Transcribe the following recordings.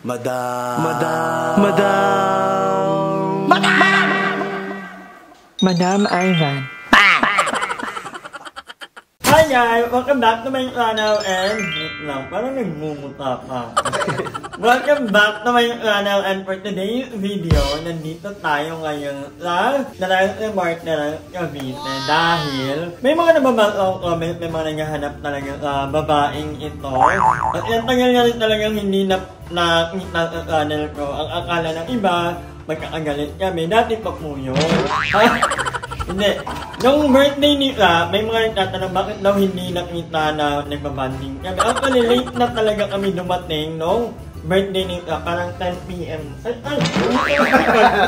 Madam. Madam Ivan. Hi guys! Welcome back to my channel and... Wait lang, parang nagmumuta pa. Welcome back to my channel and for today's video, nandito tayo ngayon sa Narayang Partner Cavite dahil may mga nababang comment, may mga naghahanap talaga babaeng ito. At yung tagal nga rin talagang hindi nakita sa channel ko. Ang akala ng iba, magkakagalit kami. Dati pa po yun. Hindi. Nung birthday nila, may mga nagtatanong bakit daw hindi nakita na nagbabanding kami. Actually, late na talaga kami dumating nung birthday nila. Parang 10 p.m.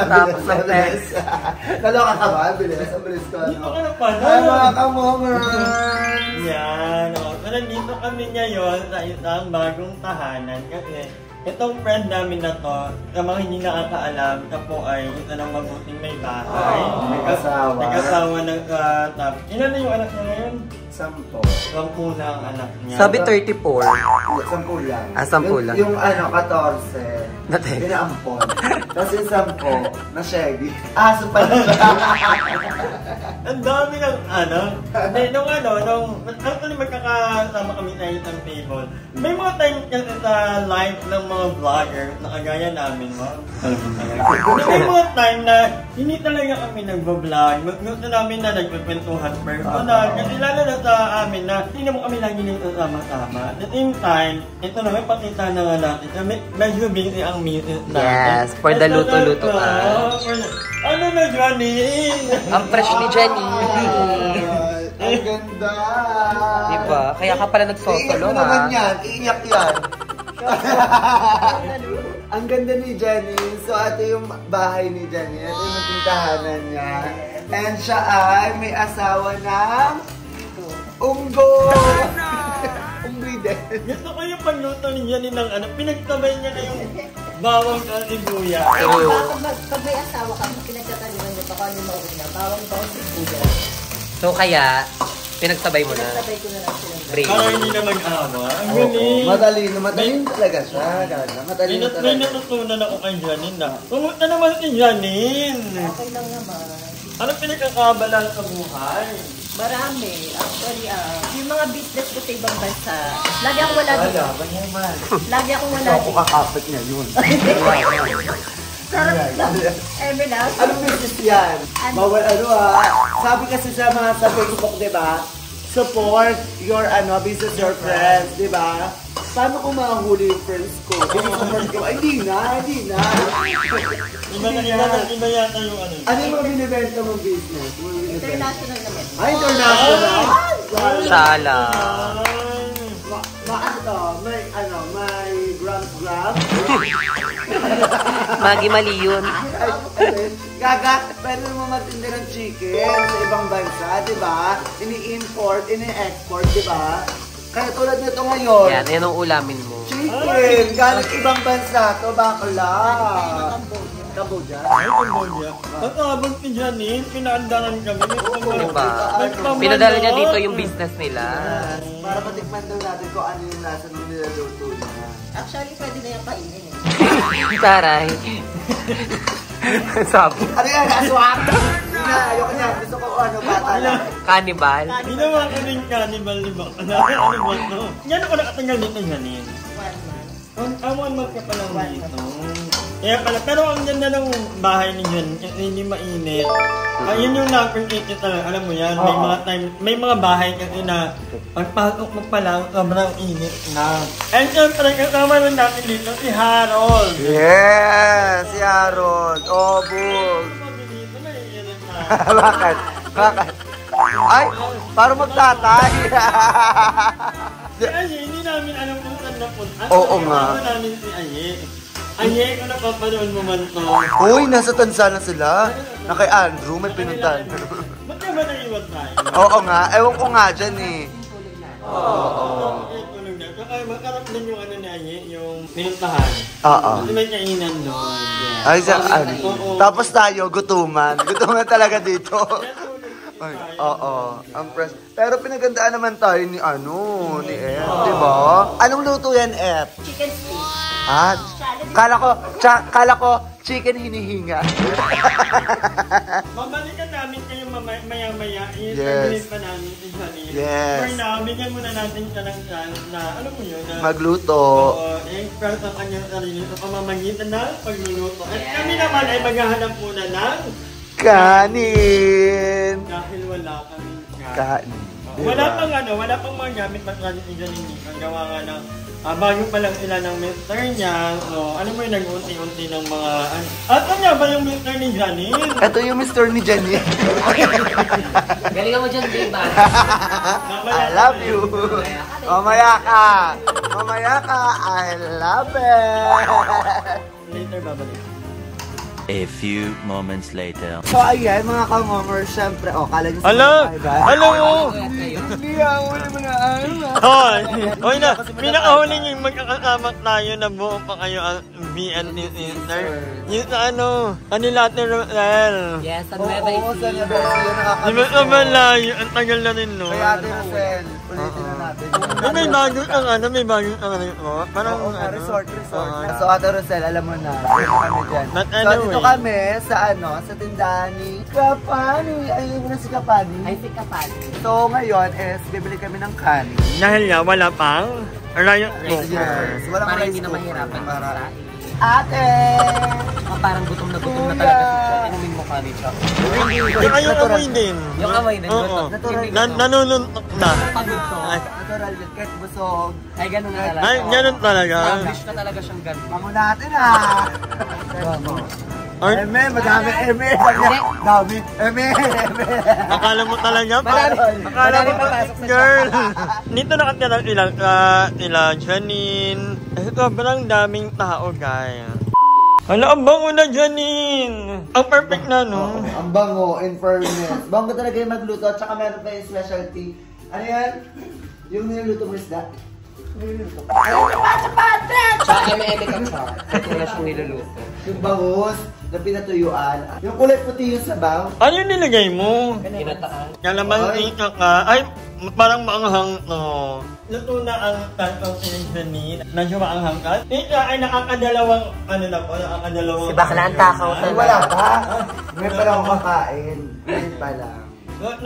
Tapos ng text. Naloka ka ba? Bilis. Ang bilis ko. Dito ka na pala. Ay, mga kamongers! Yan. So, nandito kami ngayon sa isang bagong tahanan. Kasi itong friend namin na to, sa mga hindi nakakaalam, na po ay isa ng mabuting may bahay. Nag-asawa ng top. Ilan na yung anak niya ngayon? 10. 10 na ang anak niya. Sabi 34. 10 lang. Ah, 10 lang. Yung 14. Dati. Pinaampon. Tapos yung 10, na Chevy. Aso pala siya. Ang dami ng nung actually magkakasama kami sa isang table. May mga time kasi sa live ng mga vlogger na kagaya namin, may mga time na hindi talaga kami nagbablog. Gusto namin na nagpapwentuhan personal. Kasi lalo na sa amin na hindi naman kami lagi nagsasama-sama. At the same time, ito na may pakita na nga natin. Medyo busy ang music natin. Yes, for the luto-luto ka. Ano na, Janine? Ang fresh ni Janine. Ang ganda. Diba? Kaya ka pala nagsosolo, Iiyak mo naman yan. Iiyak yan. Ang ganda ni Jenny. So, ito yung bahay ni Jenny. Ito yung tintahanan niya. And siya ay may asawa ng unggoy. Unggoy din. Gusto ko yung pagluto ni Janine ng pinagtabay niya na yung bawang sibuyas. Pag may asawa ka, pinagtataliman niyo pa kung ano mauwi na. Bawang sibuyas. So kaya, pinagtabay mo na. Pinagtabay ko na lang sila. Para hindi na mag-awa. Ang galing. Madali talaga siya. Madali na May talaga. natutunan ako kay Janine na. Kumusta naman si Janine? Okay lang naman. Ano pinagkakabalan sa buhay? Marami. Actually, yung mga business ko sa ibang bansa, lagi akong wala dito. Lagi akong wala Ako dito. kakapit niya yun. Emerald. Anong business yan? Bawal sabi kasi sa mga sa Facebook, di ba? Support your business your friends, di ba? Paano kung mahuli yung friends ko? Support ko. Ay, hindi na. Iba yata yung ano. Ano yung mga binibenta mong business? International naman. Ay, international! Shala. May grab? Magi mali yun. Gaga, pwede mo magtinda ng chicken sa ibang bansa, di ba? Ini-import, ini-export, di ba? Kaya tulad nito ngayon, Yan ang ulamin mo. chicken, galing ibang bansa, to bakla. Cambodia? Ay, Cambodia. Pagkabang si Janine, pinaandangan kami. Diba? Pinadala niya dito yung business nila. Para patikman daw natin kung ano yung lasa ng niluluto niya. Actually, pwede na yung kainin eh. Taray. Sabi. Ano yan? Aswang! Ayoko niya. Gusto ko bata lang. Cannibal. Ginawa ko rin cannibal, di ba? Ano ba ito? Yan ako nakatagal dito, Janine. 1 month. 1 month ka pa lang dito. Kaya pala, pero ang ganda ng bahay ni Jan, kasi hindi mainit. Yun yung na-appreciate talaga, alam mo yan, may mga bahay kasi na pagpasok mo pa lang, sobrang init na. And syempre, kasama rin natin dito si Harold. Yes! Si Harold. Obog. Bakit? Ay! Parang magtatay. Si Aye, hindi namin alam kung saan napunta. Oo nga. Kasama namin si Aye. Aye, kung napapanood mo man to. Uy, nasa Tanzania sila. Na kay Andrew, may pinuntan. Ba't ka ba naiwan tayo? Oo nga, ewan ko nga dyan eh. Kaya makarap din yung ano ni Aye, yung pinuntahan. Oo. Kasi may kainan doon. Yeah. Ay, Oo. tapos tayo, gutuman. Gutuman talaga dito. Ay, oo. Ang press. Pero pinagandaan naman tayo ni ni F, di ba? Anong luto yan, F? Chicken steak. Ah, Challenge Kala ko, chicken hinihinga. Babalikan namin kayo maya-maya. Yes. Pa namin si Janine. Yes. For now, bigyan muna natin siya ng chance na, alam mo yun, na Magluto. i-express ang kanyang sarili sa pamamagitan ng pagluluto. At kami naman ay maghahanap muna ng Kanin. dahil wala kami Kanin. Wala pang mga gamit na tradis ni Janine. Ang gawa nga ng bago pa lang sila ng mister niya. Alam mo yung nag-unti-unti ng mga... At nga ba yung mister ni Janine? Ito yung Mr. ni Janine. Galingan mo dyan, babe. I love you. Mamaya ka. I love it. Later, babalik. A few moments later. So ayan mga ka-momers, syempre, kala nyo Hello! Hindi wala mo na Hoy na, pinakahuli nyo yung magkakasama tayo na buo pa kayo ang VN Sister. Yung sa kanila Ate Rosel. Yes, sa Nueva Ecija. Di ba sa malayo? Ang tagal na rin, no? Kaya Ate Rosel, ulitin na natin. May bagong parang Resort. So Ate Rosel, alam mo na, kami dyan. But So anyway, dito kami sa tindahan ni Kapani. Ayun mo na si Kapani. Ay, si Kapal. So ngayon is bibili kami ng kanin. dahil nga wala pang riot Yes, walang Para rice hindi na cooker. mahirapan Para... magsain. Ate! Parang gutom na talaga siya. Inumin mo kami siya. Yung ayong amoy din. Yung amoy din. Oo. Natural. Nanununtok na. Pagod to. Natural yun, kahit busog. Ay, ganun na talaga. Ay, ganun talaga. Establish na talaga siyang ganun. Bango natin Or, Eme, madami Eme. Dami. Eme. akala mo talaga pa. Akala mo pa, girl. Dito nakatira sila Janine. Sobrang daming tao, guys. Hala, ang bango na, Janine. Ang perfect na, no? Ang bango, in fairness. Bango talaga yung magluto. At saka meron pa yung specialty. Ano yan? Yung niluluto mo isda? Niluluto. Tsaka eme-eme ka siya. Ito na siyang niluluto. Yung bangus, na pinatuyuan. Yung kulay puti yung sabaw. Ano yung nilagay mo? Kinataan. Kalamansi ka ka. Ay, parang maanghang to. Luto na ang tatong Janine. Medyo maanghang ka. Ika ay nakakadalawang, nakakadalawang... Si bakla ang takaw Ay, wala pa. Ngayon pa lang ako makain. Ngayon pa lang.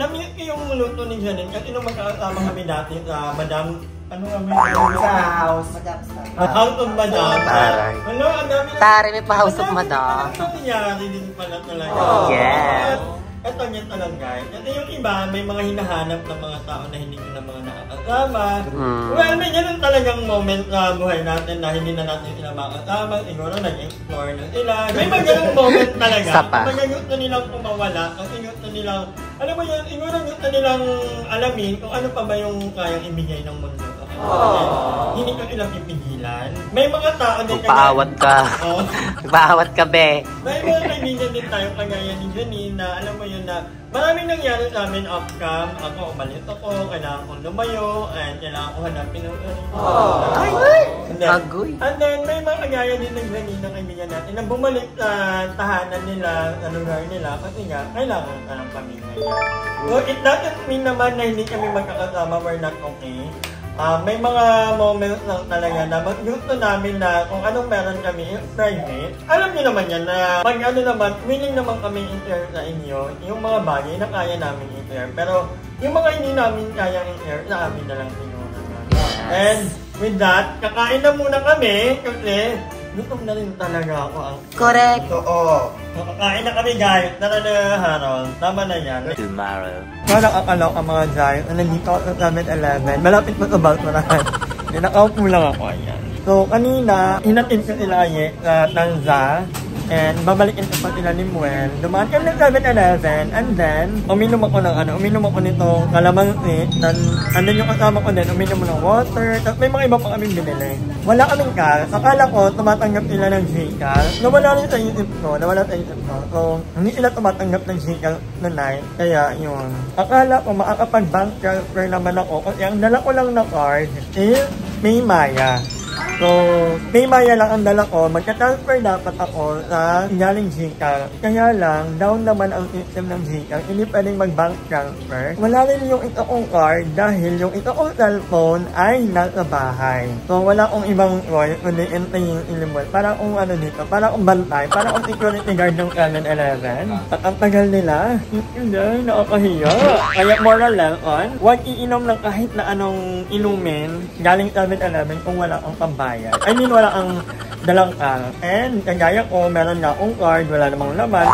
Namit ko yung luto ni Janine kasi nung magkakasama kami dati sa Madam... Ano kami? Sa house. House of Madam. Taray. Ano, ang dami na... Tari, may pa House of Madam. Ang nangyari din pala talaga. Yes. Ito yan talaga, guys. Kasi yung iba, may mga hinahanap ng mga tao na hindi ko na mga nakakasama. Well, may ganun talagang moment sa buhay natin na hindi na natin sila makasama. Siguro nag-explore na sila. May mga ganung moment talaga. Sapa. Mga gusto nilang kumawala. Kasi gusto nilang, alam mo yun, siguro gusto nilang alamin kung ano pa ba yung kayang ibigay ng mundo. Hindi ko ilang pipigilan. May mga tao din Paawat ka. Oh. Paawat ka, be. May mga kaibigan din tayo kagaya ni Janine na alam mo yun na maraming nangyari sa amin off-cam. Ako, umalit ako, kailangan kong lumayo, and kailangan ko hanapin ng Agoy. And then, may mga kagaya din ng Janine na kaibigan natin na bumalik sa tahanan nila, sa lugar nila, kasi nga, kailangan ka ng pamilya niya. So, it doesn't mean naman na hindi kami magkakasama, we're not okay. May mga moments lang talaga na gusto namin na kung anong meron kami private. Alam niyo naman yan na pag ano naman, willing naman kami i-share sa inyo yung mga bagay na kaya namin i-share. Pero yung mga hindi namin kayang i-share, sa amin na lang siguro. And with that, kakain na muna kami kasi gutom na rin talaga ako. Correct. Oo. Kakain na kami, guys. Tara na, Harold. Tama na yan. Tomorrow. Parang akalaw ang mga guys. Nandito ako sa 7-Eleven. Malapit pa sa Balsarahan. Nakaupo lang ako. Ayan. So, kanina, hinatid ko sila sa Tanza. And babalikin ko pa sila ni Muel. Dumaan kami ng 7-Eleven. And then, uminom ako nitong kalamansi. And then yung kasama ko din, uminom ng water. Tapos may mga iba pa kaming binili. Wala kaming cash. Akala ko, tumatanggap sila ng Gcash. Nawala rin sa isip ko. So, hindi sila tumatanggap ng Gcash na night. Kaya, yun. Akala ko, makakapag-bank transfer naman ako. Kasi ang dala ko lang na card is may Maya. So, So, may maya lang ang dala ko. Magka-transfer dapat ako sa galing Gcash. Kaya lang, down naman ang system ng Gcash. Hindi pwedeng mag-bank transfer. Wala rin yung ito kong card dahil yung ito kong cellphone ay nasa bahay. So, wala akong ibang choice kundi entry yung ilimol. Para akong ano dito, para akong bantay, para akong security guard ng 7-Eleven. At ang tagal nila, hindi, nakakahiya. Kaya moral lang on, huwag iinom ng kahit na anong inumin galing 7-Eleven kung wala kang pambayad. I mean, wala kang dalang ka. And, kagaya ko, meron na akong card, wala namang laman.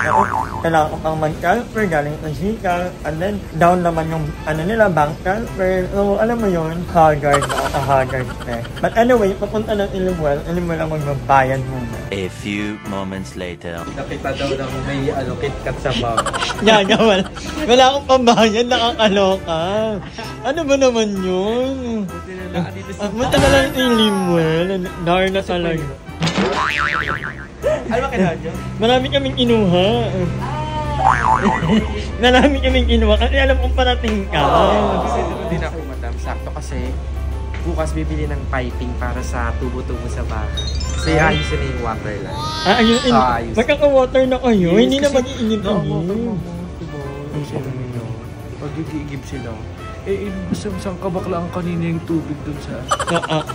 Kailangan ko pang mag-transfer galing sa Gcash. And then, down naman yung ano nila, bank transfer. So, alam mo yun, haggard na, haggard eh. But anyway, papunta ng Ilimwell ang magbabayad muna. A few moments later. Nakita daw ng may KitKat sa bag. Gaga, wala akong pambayad, nakakaloka. Ano ba naman yun? Punta na lang sa Ilimwell. Dar na talaga. Ano ba kailangan nyo? Marami kaming kinuha. Marami kaming kinuha kasi alam kong parating ka. Kasi din ako, madam. Sakto kasi bukas bibili ng piping para sa tubo-tubo sa bahay. Kasi ayusin na yung water line. Ayusin. Ayusin. Magkaka-water na kayo. Hindi na mag-iinip-inip. Pag-iigib sila. Isang kabakla ang kanina yung tubig dun sa...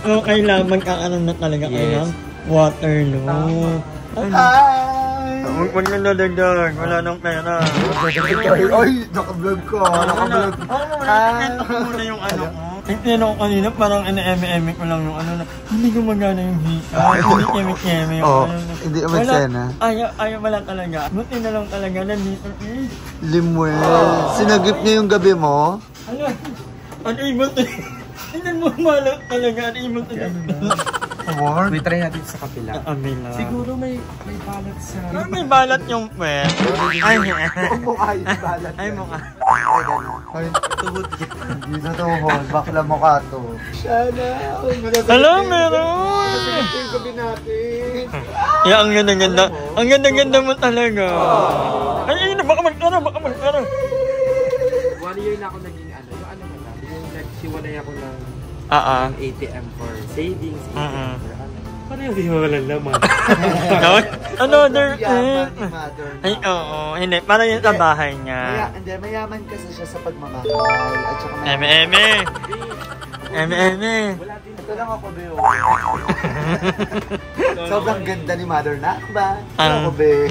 So, kailangan magkakaroon na talaga kayo ng water, no? Huwag na nadagdag. Wala nang pera. Ay, naka-vlog ko. Naka-vlog. Ito ko muna yung ano ko. Ito ko kanina, parang eme ko lang yung ano na, hindi gumagana yung hika. Hindi keme-keme yung ano na. Hindi umagsena. Ayaw wala talaga. Buti na lang talaga. Nandito eh. Limuel. Sinagip niya yung gabi mo? Unable to. Hindi mo malak talaga. Unable to. Award? We try natin sa kapila. Amila. Siguro may balat sa... May balat yung pwet. Ay, Mukha yung balat. ay mukha. Ay, tubod kita. Hindi na tuhod. Bakla mo ka to. Sana. Alam, meron. Ito yung gabi natin. Yeah, ang ganda-ganda. Ang ganda-ganda mo talaga. Ay, baka magkara. 1 year na ako naging ano. Yung ano na lang. Yung nagsiwalay ako ng ATM for savings. ATM for ano. Paano yung di mawalan laman? Another Yaman ni mother. Ay, oo. Hindi, para yun sa bahay niya. Hindi, mayaman kasi siya sa pagmamahal. At saka mayaman. Eme. Ito lang ako, Beo. Sobrang ganda ni mother na ba? Ako, Be.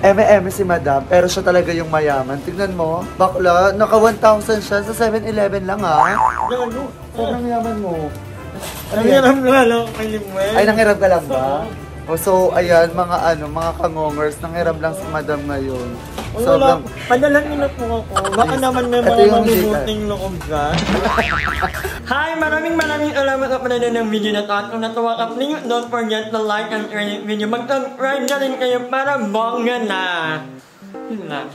Eme si madam, pero siya talaga yung mayaman. Tignan mo, bakla, naka 1,000 siya sa 7-Eleven lang ha. Sobrang yaman mo. Nangiram na lang kay Limuel. Ay, nangiram ka lang ba? So, ayan, mga kangongers, nangiram lang si madam ngayon. Wala, padalan nyo na po ako. Baka naman may Ito mga yung mabubuting loob ka. Hi! Maraming salamat sa panonood ng video na ito. At kung natuwa ka, please don't forget to like and share this video. Mag-subscribe na rin kayo para bongga na. Yun na.